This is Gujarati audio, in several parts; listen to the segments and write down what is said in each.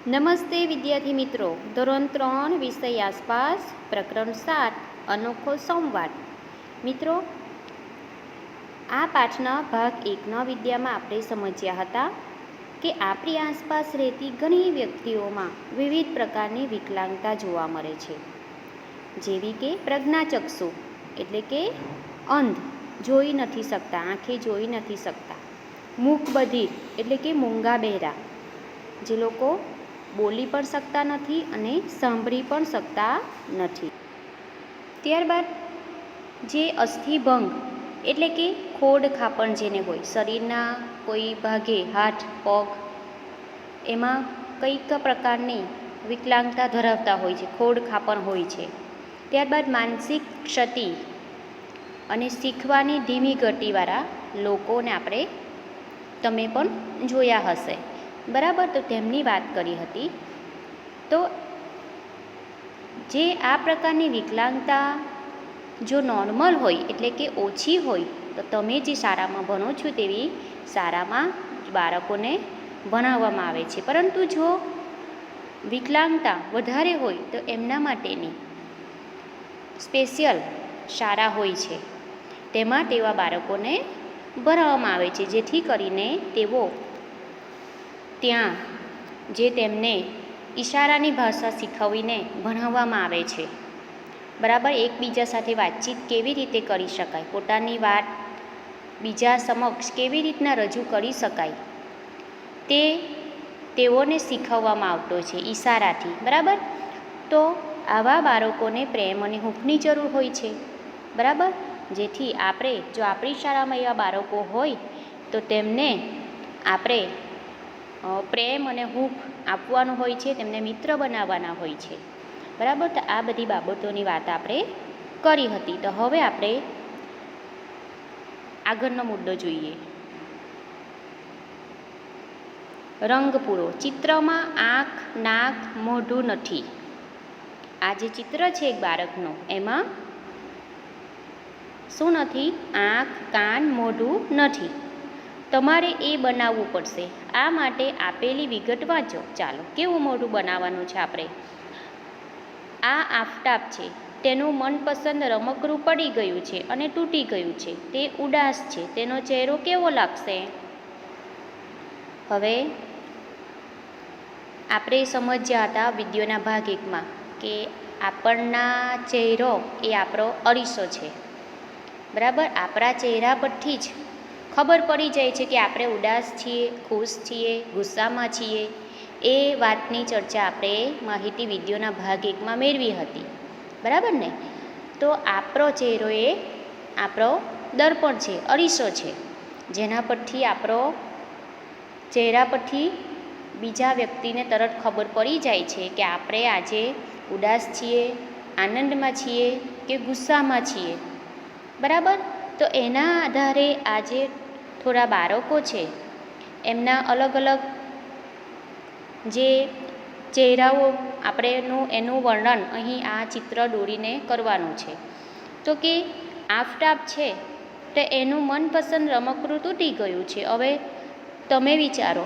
નમસ્તે વિદ્યાર્થી મિત્રો, ધોરણ 3 વિષય આસપાસ પ્રકરણ 7 અનોખો સંવાદ. મિત્રો, આ પાઠના ભાગ 1ના વિડીયોમાં આપણે સમજ્યા હતા કે આપણી આસપાસ રહેતી ઘણી વ્યક્તિઓમાં વિવિધ પ્રકારની વિકલાંગતા જોવા મળે છે, જેવી કે પ્રજ્ઞાચક્ષુ એટલે કે અંધ, જોઈ નથી શકતા, આંખે જોઈ નથી શકતા, મૂકબધિર એટલે કે મૂંગા બહેરા, જે લોકો બોલી પણ શકતા નથી અને સાંભળી પણ શકતા નથી. ત્યારબાદ જે અસ્થિભંગ એટલે કે ખોડ ખાપણ જેને હોય, શરીરના કોઈ ભાગે હાથ પગ એમાં કંઈક પ્રકારની વિકલાંગતા ધરાવતા હોય છે, ખોડ ખાપણ હોય છે. ત્યારબાદ માનસિક ક્ષતિ અને શીખવાની ધીમી ગતિવાળા લોકોને તમે પણ જોયા હશે, બરાબર. તો તેમની વાત કરી હતી. તો જે આ પ્રકારની વિકલાંગતા જો નોર્મલ હોય એટલે કે ઓછી હોય, તો તમે જે શાળામાં ભણો છો તેવી શાળામાં બાળકોને ભણાવવામાં આવે છે. પરંતુ જો વિકલાંગતા વધારે હોય તો એમના માટેની સ્પેશિયલ શાળા હોય છે, તેમાં તેવા બાળકોને ભણાવવામાં આવે છે, જેથી કરીને તેઓ ત્યાં જે તેમને ઈશારાની ભાષા શીખવીને ભણાવવામાં આવે છે, બરાબર. એકબીજા સાથે વાતચીત કેવી રીતે કરી શકાય, પોતાની વાત બીજા સમક્ષ કેવી રીતના રજૂ કરી શકાય, તે તેઓને શીખવવામાં આવતો છે ઈશારાથી, બરાબર. તો આવા બાળકોને પ્રેમ અને હૂંફની જરૂર હોય છે, બરાબર. જેથી આપણે જો આપણી શાળામાં એવા બાળકો હોય તો તેમને આપણે પ્રેમ અને હૂંફ આપવાનું હોય છે, તેમને મિત્ર બનાવવાના હોય છે, બરાબર. તો આ બધી બાબતોની વાત આપણે કરી હતી. તો હવે આપણે આગળનો મુદ્દો જોઈએ. રંગ પૂરો. ચિત્રમાં આંખ, નાક, મોઢું નથી. આ જે ચિત્ર છે એક બાળકનું, એમાં શું નથી? આંખ, કાન, મોઢું નથી. તમારે એ બનાવવું પડશે. આ માટે આપેલી વિગત વાંચો. ચાલો, કેવું મોઢું બનાવવાનું છે આપણે? આ આફતાબ છે, તેનું મનપસંદ રમકડું પડી ગયું છે અને તૂટી ગયું છે. તે ઉદાસ છે, તેનો ચહેરો કેવો લાગશે? હવે આપણે સમજ્યા હતા વિડીયોના ભાગ 1માં કે આપણના ચહેરો એ આપણો અરીસો છે, બરાબર. આપણા ચહેરા પરથી જ ખબર પડી જાય છે કે આપણે ઉદાસ છીએ, ખુશ છીએ, ગુસ્સામાં છીએ. એ વાતની ચર્ચા આપણે માહિતી વિડીયોના ભાગ 1માં મેળવી હતી, બરાબર ને. તો આપણો ચહેરો એ આપણો દર્પણ છે, અરીસો છે, જેના પરથી આપણો ચહેરા પરથી બીજા વ્યક્તિને તરત ખબર પડી જાય છે કે આપણે આજે ઉદાસ છીએ, આનંદમાં છીએ કે ગુસ્સામાં છીએ, બરાબર. તો એના આધારે આજે થોડા બાળકો છે, એમના અલગ અલગ જે ચહેરાઓ એનું વર્ણન અહીં આ ચિત્ર દોરીને કરવાનું છે. તો કે આફતાબ છે, તો એનું મનપસંદ રમકડું તૂટી ગયું છે. હવે તમે વિચારો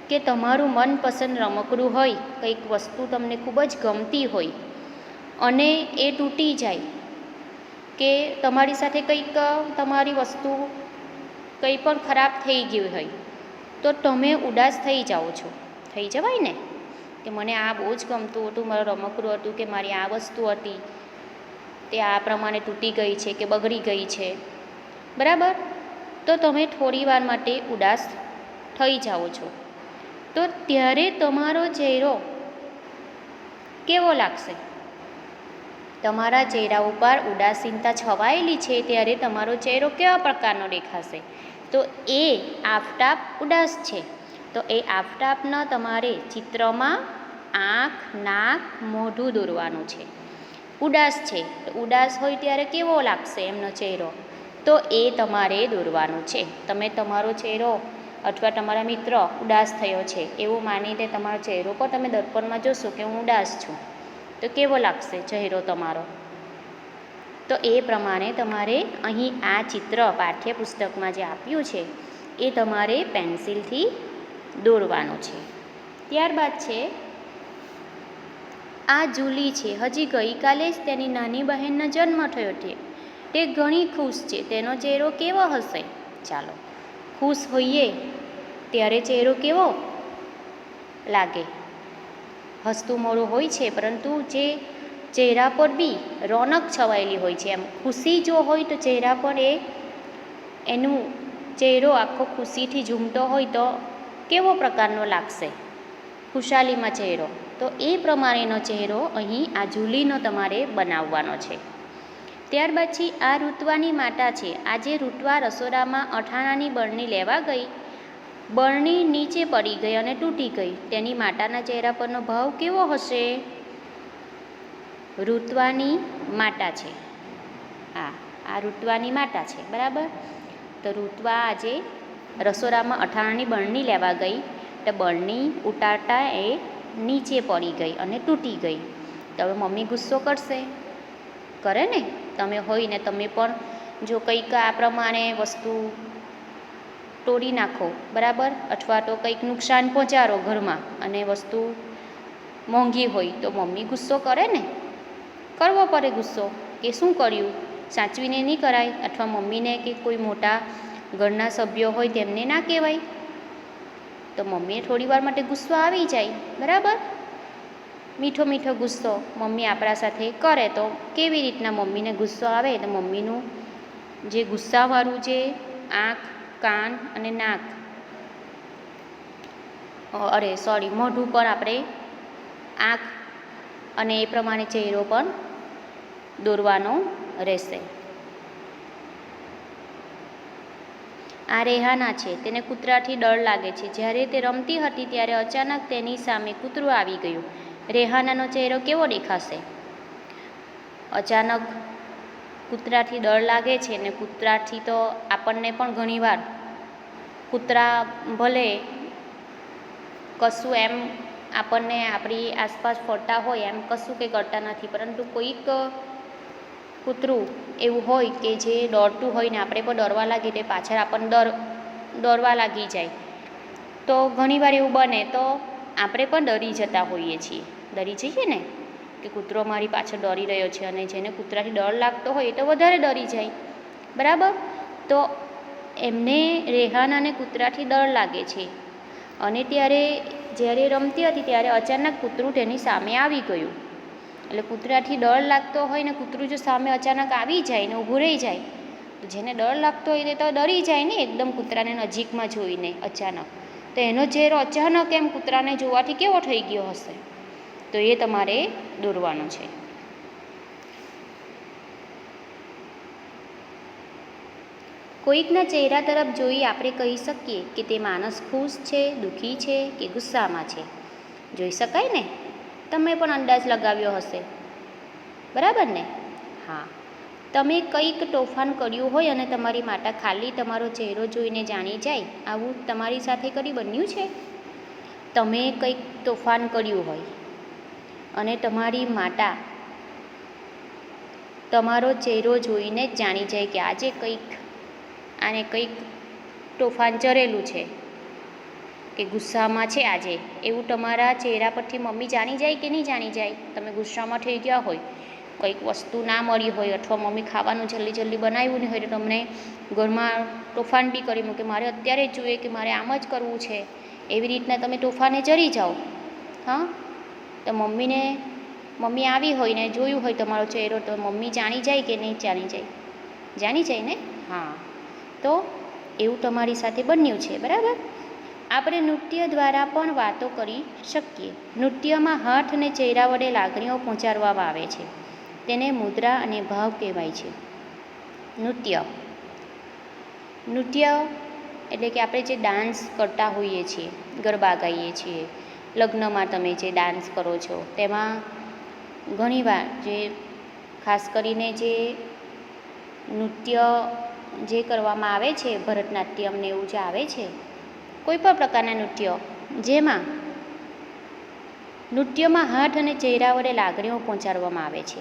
કે તમારું મનપસંદ રમકડું હોય, કંઈક વસ્તુ તમને ખૂબ જ ગમતી હોય અને એ તૂટી જાય, કે તમારી સાથે કંઈક તમારી વસ્તુ કંઈ પણ ખરાબ થઈ ગયું હોય, તો તમે ઉદાસ થઈ જાઓ છો. થઈ જવાય ને કે મને આ બહુ જ ગમતું હતું, મારું રમકડું હતું કે મારી આ વસ્તુ હતી, તે આ પ્રમાણે તૂટી ગઈ છે કે બગડી ગઈ છે, બરાબર. તો તમે થોડી વાર માટે ઉદાસ થઈ જાઓ છો. તો ત્યારે તમારો ચહેરો કેવો લાગશે? તમારા ચહેરા ઉપર ઉદાસીનતા છવાયેલી છે, ત્યારે તમારો ચહેરો કેવા પ્રકારનો દેખાશે? તો એ આફતાબ ઉદાસ છે. તો એ આફતાબના તમારે ચિત્રમાં આંખ, નાક, મોઢું દોરવાનું છે. ઉદાસ છે, તો ઉદાસ હોય ત્યારે કેવો લાગશે એમનો ચહેરો? તો એ તમારે દોરવાનું છે. તમે તમારો ચહેરો અથવા તમારા મિત્ર ઉદાસ થયો છે એવું માનીને તમારો ચહેરો પર તમે દર્પણમાં જોશો કે હું ઉદાસ છું, તો કેવો લાગશે ચહેરો તમારો? તો એ પ્રમાણે તમારે અહીં આ ચિત્ર પાઠ્યપુસ્તકમાં જે આપ્યું છે એ તમારે પેન્સિલથી દોરવાનું છે. ત્યારબાદ છે આ જૂલી છે, હજી ગઈકાલે જ તેની નાની બહેનનો જન્મ થયો છે. તે ઘણી ખુશ છે. તેનો ચહેરો કેવો હશે? ચાલો, ખુશ હોઈએ ત્યારે ચહેરો કેવો લાગે? હસતું મોઢું હોય છે, પરંતુ જે ચહેરા પર બી રોનક છવાયેલી હોય છે. એમ ખુશી જો હોય તો ચહેરા પર એનું ચહેરો આખો ખુશીથી ઝૂમતો હોય તો કેવો પ્રકારનો લાગશે? ખુશાલીમાં ચહેરો. તો એ પ્રમાણેનો ચહેરો અહીં આ જૂલીનો તમારે બનાવવાનો છે. ત્યારબાદ છે આ રૂતવાની માતા છે. આજે રૂતવા રસોડામાં અથાણાની બરણી લેવા ગઈ. બરણી નીચે પડી ગઈ અને તૂટી ગઈ. તેની માતાના ચહેરા પરનો ભાવ કેવો હશે? રૂતવાની માતા છે. હા, આ રૂતવાની માતા છે, બરાબર. તો રૂતવા આજે રસોડામાં અથાણાની બરણી લેવા ગઈ, તો બરણી ઉતારતા એ નીચે પડી ગઈ અને તૂટી ગઈ. તો હવે મમ્મી ગુસ્સો કરશે? કરે ને? તમે હોય ને તમે પણ જો કંઈક આ પ્રમાણે વસ્તુ તોડી નાખો, બરાબર, અથવા તો કંઈક નુકસાન પહોંચાડો ઘરમાં અને વસ્તુ મોંઘી હોય તો મમ્મી ગુસ્સો કરે ને? કરવો પડે ગુસ્સો, કે શું કર્યું, સાચવીને નહીં કરાય. અથવા મમ્મીને કે કોઈ મોટા ઘરના સભ્યો હોય તેમને ના કહેવાય. તો મમ્મીને થોડી વાર માટે ગુસ્સો આવી જાય, બરાબર. મીઠો મીઠો ગુસ્સો મમ્મી આપણા સાથે કરે તો કેવી રીતના મમ્મીને ગુસ્સો આવે? તો મમ્મીનું જે ગુસ્સાવાળું જે આંખ, કાન અને નાક, મોઢું પર આપણે આંખ અને એ પ્રમાણે ચહેરો પણ દોરવાનો રહેશે. આ રેહાના છે. તેને કૂતરાથી ડર લાગે છે. જ્યારે તે રમતી હતી ત્યારે અચાનક તેની સામે કૂતરું આવી ગયું. રેહાનાનો ચહેરો કેવો દેખાશે? અચાનક કૂતરાથી ડર લાગે છે ને કૂતરાથી તો આપણને પણ ઘણીવાર કૂતરા ભલે કશું એમ આપણને આપણી આસપાસ ફરતા હોય એમ કશું કંઈ કરતા નથી, પરંતુ કોઈક કૂતરું એવું હોય કે જે દોડતું હોય ને આપણે પણ દોડવા લાગીએ તે પાછળ આપણને દોડવા લાગી જાય. તો ઘણીવાર એવું બને તો આપણે પણ ડરી જતા હોઈએ છીએ. ડરી જઈએ ને કે કૂતરો મારી પાછળ દોડી રહ્યો છે, અને જેને કૂતરાથી ડર લાગતો હોય એ તો વધારે ડરી જાય, બરાબર. તો એમને રેહાનાને કૂતરાથી ડર લાગે છે અને જ્યારે રમતી હતી ત્યારે અચાનક કૂતરું તેની સામે આવી ગયું. એટલે કૂતરાથી ડર લાગતો હોય ને કૂતરું જો સામે અચાનક આવી જાય ને ઊભું રહી જાય તો જેને ડર લાગતો હોય તે તો ડરી જાય ને એકદમ કૂતરાને નજીકમાં જોઈને અચાનક. તો એનો ચહેરો અચાનક એમ કૂતરાને જોવાથી કેવો થઈ ગયો હશે? તો એ તમારે દોરવાનું છે. કોઈકના ચહેરા તરફ જોઈ આપણે કહી શકીએ કે તે માણસ ખુશ છે, દુઃખી છે કે ગુસ્સામાં છે. જોઈ શકાય ને? તમે પણ અંદાજ લગાવ્યો હશે, બરાબર ને? હા. તમે કંઈક તોફાન કર્યું હોય અને તમારી માતા ખાલી તમારો ચહેરો જોઈને જાણી જાય, આવું તમારી સાથે કદી બન્યું છે? તમે કંઈક તોફાન કર્યું હોય અને તમારી માતા તમારો ચહેરો જોઈને જ જાણી જાય કે આજે આને કંઈક તોફાન ચરેલું છે કે ગુસ્સામાં છે આજે, એવું તમારા ચહેરા પરથી મમ્મી જાણી જાય કે નહીં જાણી જાય? તમે ગુસ્સામાં થઈ ગયા હોય, કંઈક વસ્તુ ના મળી હોય, અથવા મમ્મી ખાવાનું જલ્દી જલ્દી બનાવ્યું નહીં હોય તો તમને ઘરમાં તોફાન બી કરી મૂકે, મારે અત્યારે જ જોઈએ કે મારે આમ જ કરવું છે, એવી રીતના તમે તોફાને જરી જાઓ. હા, તો મમ્મી આવી હોય ને જોયું હોય તમારો ચહેરો, તો મમ્મી જાણી જાય કે નહીં જાણી જાય? જાણી જાય ને? હા. તો એવું તમારી સાથે બન્યું છે, બરાબર. આપણે નૃત્ય દ્વારા પણ વાતો કરી શકીએ. નૃત્યમાં હાથ અને ચહેરા વડે લાગણીઓ પહોંચાડવામાં આવે છે. તેને મુદ્રા અને ભાવ કહેવાય છે. નૃત્ય એટલે કે આપણે જે ડાન્સ કરતા હોઈએ છીએ, ગરબા ગાઈએ છીએ, લગ્નમાં તમે જે ડાન્સ કરો છો તેમાં ઘણીવાર જે ખાસ કરીને જે નૃત્ય જે કરવામાં આવે છે, ભરતનાટ્યમ ને એવું જે આવે છે, કોઈ પણ પ્રકારના નૃત્યમાં હાથ અને ચહેરા વડે લાગણીઓ પહોંચાડવામાં આવે છે.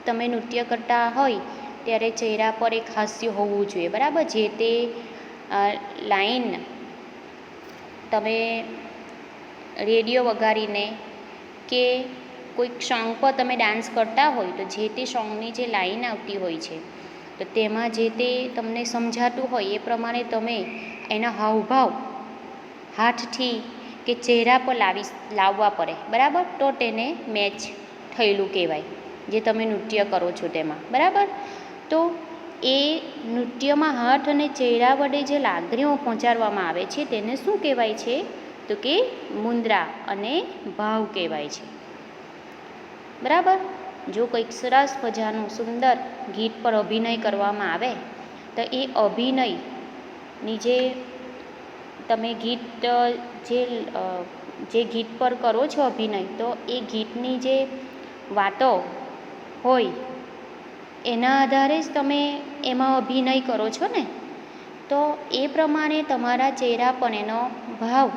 તમે નૃત્ય કરતા હોય ત્યારે ચહેરા પર એક હાસ્ય હોવું જોઈએ, બરાબર. જે તે લાઈન તમે રેડિયો વગાડીને કે કોઈક સોંગ પર તમે ડાન્સ કરતા હોય તો જે તે સોંગની જે લાઈન આવતી હોય છે તો તેમાં જે તે તમને સમજાતું હોય એ પ્રમાણે તમે એના હાવભાવ હાથથી કે ચહેરા પર લાવવા પડે, બરાબર? તો તેને મેચ થયેલું કહેવાય, જે તમે નૃત્ય કરો છો તેમાં, બરાબર? તો એ નૃત્યમાં હાથ અને ચહેરા વડે જે લાગણીઓ પહોંચાડવામાં આવે છે તેને શું કહેવાય છે? તો કે મુદ્રા અને ભાવ કહેવાય છે, બરાબર? જો કંઈક સરસ મજાનું સુંદર ગીત પર અભિનય કરવામાં આવે તો એ અભિનયની જે તમે ગીત જે ગીત પર કરો છો અભિનય, તો એ ગીતની જે વાતો હોય એના આધારે જ તમે એમાં અભિનય કરો છો ને, તો એ પ્રમાણે તમારા ચહેરા પર એનો ભાવ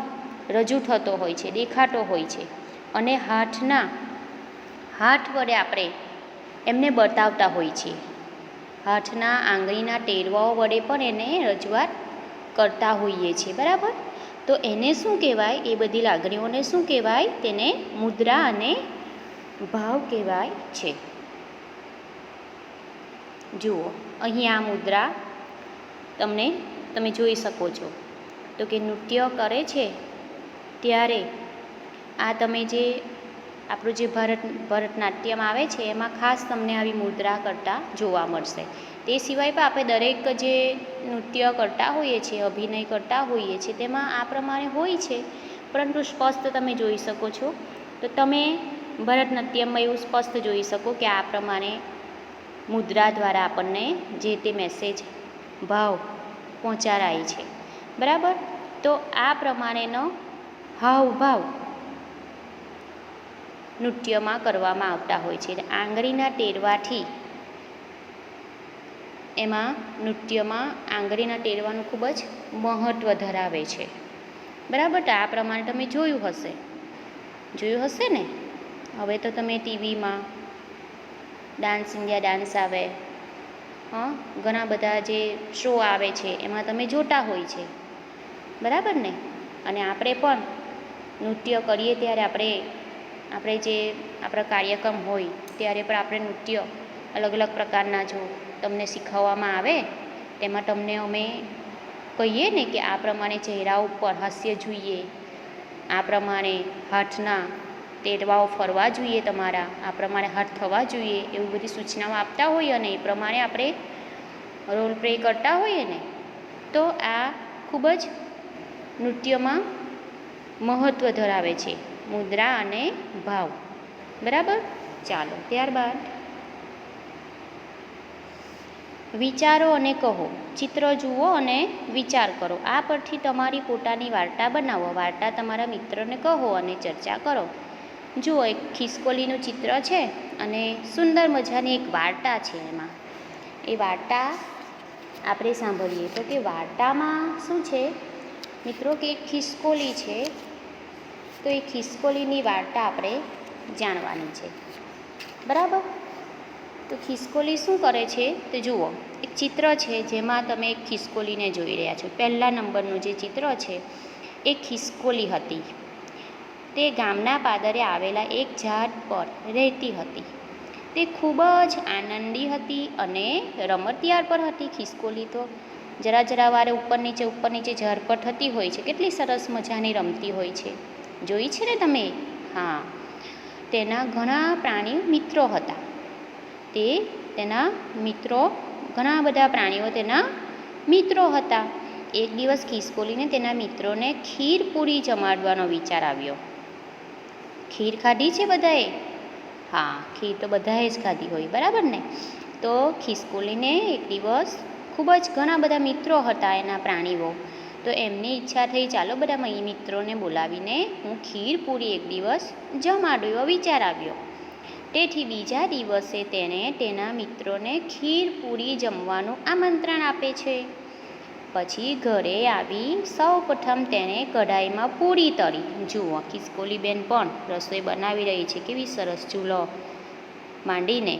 રજૂ થતો હોય છે, દેખાતો હોય છે. અને હાથ વડે આપણે એમને બતાવતા હોય છીએ, હાથના આંગળીના ટેરવાઓ વડે પણ એને રજૂઆત કરતા હોઈએ છીએ, બરાબર? તો એને શું કહેવાય? એ બધી લાગણીઓને શું કહેવાય? તેને મુદ્રા અને ભાવ કહેવાય છે. જુઓ અહીં આ મુદ્રા તમે જોઈ શકો છો, તો કે નૃત્ય કરે છે ત્યારે આ તમે જે આપણું જે ભરતનાટ્યમ આવે છે એમાં ખાસ તમને આવી મુદ્રા કરતાં જોવા મળશે. તે સિવાય પણ આપણે દરેક જે નૃત્ય કરતા હોઈએ છીએ, અભિનય કરતા હોઈએ છીએ, તેમાં આ પ્રમાણે હોય છે, પરંતુ સ્પષ્ટ તમે જોઈ શકો છો. તો તમે ભરતનાટ્યમમાં એવું સ્પષ્ટ જોઈ શકો કે આ પ્રમાણે મુદ્રા દ્વારા આપણને જે તે મેસેજ ભાવ પહોંચાડાય છે, બરાબર? તો આ પ્રમાણેનો હાવભાવ નૃત્યમાં કરવામાં આવતા હોય છે. આંગળીના ટેરવાથી એમાં નૃત્યમાં આંગળીના ટેરવાનું ખૂબ જ મહત્ત્વ ધરાવે છે, બરાબર? તો આ પ્રમાણે તમે જોયું હશે ને? હવે તો તમે ટીવીમાં ડાન્સ ઇન્ડિયા ડાન્સ આવે, ઘણા બધા જે શો આવે છે એમાં તમે જોતા હોય છે, બરાબર ને? અને આપણે પણ નૃત્ય કરીએ ત્યારે આપણે જે આપણા કાર્યક્રમ હોય ત્યારે પણ આપણે નૃત્ય અલગ અલગ પ્રકારના જો તમને શીખવવામાં આવે તેમાં તમને અમે કહીએ ને કે આ પ્રમાણે ચહેરા ઉપર હાસ્ય જોઈએ, આ પ્રમાણે હાથના ટેરવાઓ ફરવા જોઈએ, તમારા આ પ્રમાણે હાથ થવા જોઈએ, એવું બધી સૂચનાઓ આપતા હોઈએ અને એ પ્રમાણે આપણે રોલ પ્લે કરતા હોઈએ ને, તો આ ખૂબ જ નૃત્યમાં મહત્ત્વ ધરાવે છે, મુદ્રા અને ભાવ, બરાબર? ચાલો ત્યારબાદ વિચારો અને કહો. ચિત્ર જુઓ અને વિચાર કરો. આ પરથી તમારી પોતાની વાર્તા બનાવો. વાર્તા તમારા મિત્રોને કહો અને ચર્ચા કરો. જુઓ, એક ખિસકોલીનું ચિત્ર છે અને સુંદર મજાની એક વાર્તા છે. એમાં એ વાર્તા આપણે સાંભળીએ. તો કે વાર્તામાં શું છે મિત્રો, કે એક ખિસકોલી છે, તો એ ખિસકોલીની વાર્તા આપણે જાણવાની છે, બરાબર? તો ખિસકોલી શું કરે છે તો જુઓ, એક ચિત્ર છે જેમાં તમે એક ખિસકોલીને જોઈ રહ્યા છો. પહેલા નંબરનું જે ચિત્ર છે એ ખિસકોલી હતી. તે ગામના પાદરે આવેલા એક ઝાડ પર રહેતી હતી. તે ખૂબ જ આનંદી હતી અને રમતિયાળ પર હતી. ખિસકોલી તો જરા વારે ઉપર નીચે ઝાડ પર થતી હોય છે, કેટલી સરસ મજાની રમતી હોય છે, જોઈ છે ને તમે? હા, તેના ઘણા પ્રાણી મિત્રો હતા. ઘણા બધા પ્રાણીઓ તેના મિત્રો હતા. એક દિવસ ખિસકોલીને તેના મિત્રોને ખીર પૂરી જમાડવાનો વિચાર આવ્યો. ખીર ખાધી છે બધાએ? હા, ખીર તો બધાએ જ ખાધી હોય, બરાબર ને? તો ખિસકોલીને એક દિવસ ખૂબ જ ઘણા બધા મિત્રો હતા એના પ્રાણીઓ, તો એમની ઈચ્છા થઈ, ચાલો બધા મિત્રોને બોલાવીને હું ખીર પૂરી એક દિવસ જમાડું, એવો વિચાર આવ્યો. તેથી બીજા દિવસે તેણે તેના મિત્રોને ખીર પૂરી જમવાનું આમંત્રણ આપે છે. પછી ઘરે આવી સૌપ્રથમ તેણે કઢાઈમાં પૂરી તળી. જુઓ, ખિસકોલી બેન પણ રસોઈ બનાવી રહી છે, કેવી સરસ ચૂલો માંડીને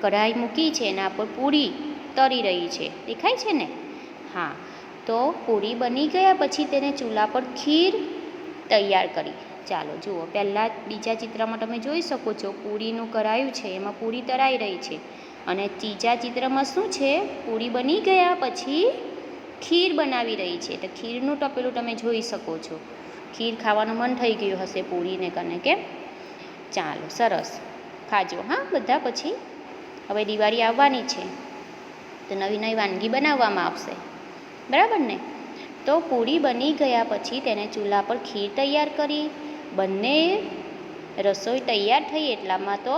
કઢાઈ મૂકી છે, એના પર પૂરી તળી રહી છે, દેખાય છે ને? હા, તો પૂરી બની ગયા પછી તેને ચૂલા પર ખીર તૈયાર કરી. ચાલો જુઓ, પહેલાં બીજા ચિત્રમાં તમે જોઈ શકો છો પૂરીનું કરાયું છે, એમાં પૂરી તળાઈ રહી છે. અને ત્રીજા ચિત્રમાં શું છે, પૂરી બની ગયા પછી ખીર બનાવી રહી છે. તો ખીરનું ટપેલું તમે જોઈ શકો છો. ખીર ખાવાનું મન થઈ ગયું હશે પૂરીને કને, કેમ? ચાલો સરસ, ખાજો હા બધા. પછી હવે દિવાળી આવવાની છે તો નવી નવી વાનગી બનાવવામાં આવશે, બરાબર ને? તો પૂરી બની ગયા પછી તેને ચૂલા પર ખીર તૈયાર કરી, બંને રસોઈ તૈયાર થઈ એટલામાં તો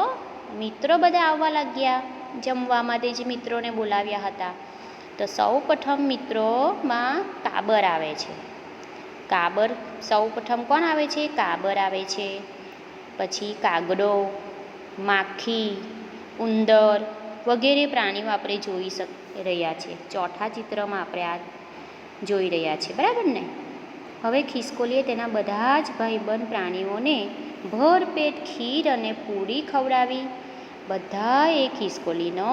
મિત્રો બધા આવવા લાગ્યા જમવા માટે, જે મિત્રોને બોલાવ્યા હતા. તો સૌ પ્રથમ મિત્રોમાં કાબર આવે છે. કાબર સૌ પ્રથમ કોણ આવે છે? કાબર આવે છે. પછી કાગડો, માખી, ઉંદર વગેરે પ્રાણીઓ આપણે જોઈ રહ્યા છે. ચોથા ચિત્રમાં આપણે આ જોઈ રહ્યા છે, બરાબર ને? હવે ખિસકોલીએ તેના બધા જ ભાઈબંધ પ્રાણીઓને ભરપેટ ખીર અને પૂરી ખવડાવી. બધાએ ખિસકોલીનો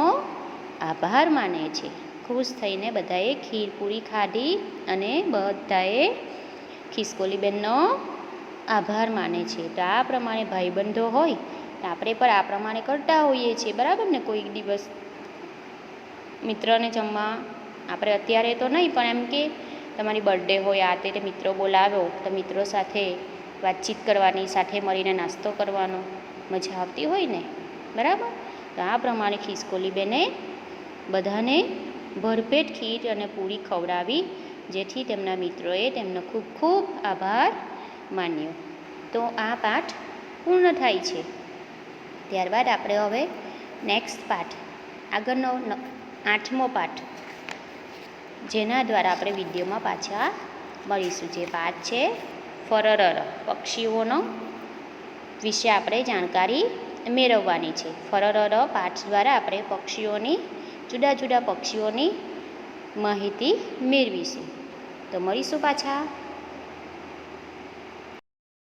આભાર માને છે. ખુશ થઈને બધાએ ખીર પૂરી ખાધી અને બધાએ ખિસકોલી બેનનો આભાર માને છે. તો આ પ્રમાણે ભાઈબંધો હોય તો આપણે પણ આ પ્રમાણે કરતા હોઈએ છીએ, બરાબર ને? કોઈક દિવસ મિત્રને જમવા આપણે અત્યારે તો નહીં, પણ એમ કે તમારી બર્થડે હોય, આ તે મિત્રો બોલાવો તો મિત્રો સાથે વાતચીત કરવાની, સાથે મળીને નાસ્તો કરવાનો મજા આવતી હોય ને, બરાબર? તો આ પ્રમાણે ખિસકોલી બેને બધાને ભરપેટ ખીર અને પૂરી ખવડાવી, જેથી તેમના મિત્રોએ તેમનો ખૂબ ખૂબ આભાર માન્યો. તો આ પાઠ પૂર્ણ થાય છે. ત્યારબાદ આપણે હવે નેક્સ્ટ પાઠ, આગળનો 8મો પાઠ, જેના દ્વારા આપણે વિડીયોમાં પાછા મળીશું. જે પાઠ છે ફરરર, પક્ષીઓનો વિશે આપણે જાણકારી મેળવવાની છે. ફરરર પાઠ દ્વારા આપણે પક્ષીઓની, જુદા જુદા પક્ષીઓની માહિતી મેળવીશું. તો મળીશું પાછા.